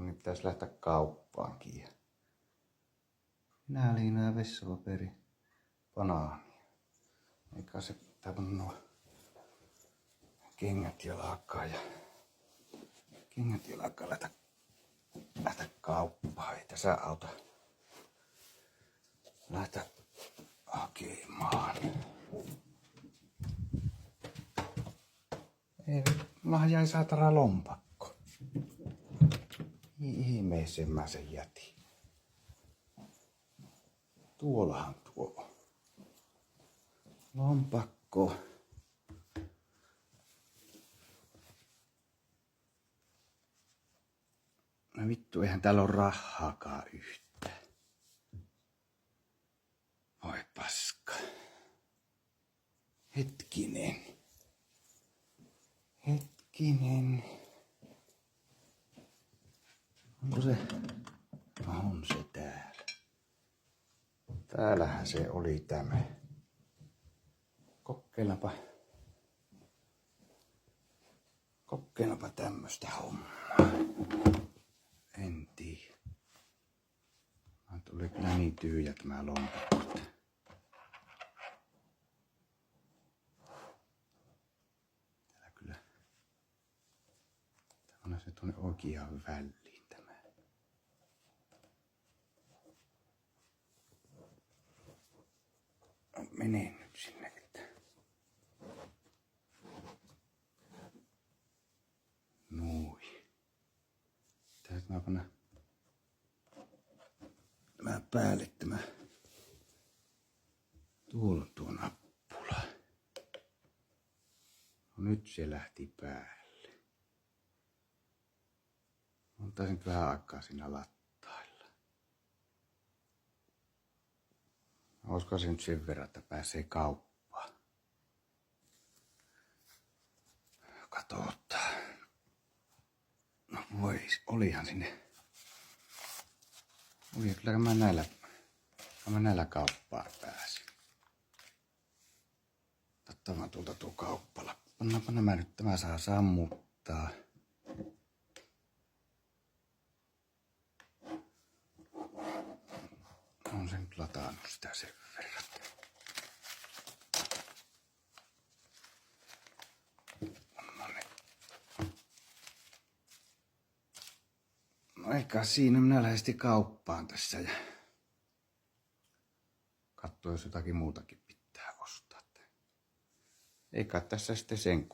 No niin, pitäisi lähteä kauppaankin. Liinaa, vessapaperi, banaania. Eikä se pitää panna nuo kengät jalkaan ja lähteä kauppaan. Ei tässä auta lähteä hakemaan. Ei, mullahan jäi saatana lompakko. Ihmeeseen mä sen jätin. Tuollahan tuo lompakko. No vittu, eihän täällä ole rahaakaan yhtään. Voi paska. Hetkinen. Onko se? On se täällä. Täällähän se oli tämä. Kokeillaanpa tämmöstä hommaa. En tiedä. Tuli kyllä niin tyhjä tämä lompakko. Täällä kyllä. Tämä on se tuonne oikeaan väliin tämä. Menee nyt sinne, että noin. Pitäis mä panna tämä päälle tämä tuo nappula. No nyt se lähti päälle. Ottaisin nyt vähän aikaa siinä lattailla. Olisiko se nyt sen verran, että pääsee kauppaan? Katsotaan. No voi, olihan sinne. Oi, kyllä mä näillä kauppaan pääsin. Totta vaan tuolta tuo kauppala. Pannaanpa nämä nyt, tämä saa sammuttaa. On se nyt latannut sitä sen verran. No eikä siinä, minä lähdin kauppaan tässä ja katsoa, jos jotakin muutakin pitää ostaa. Eikä tässä sitten sen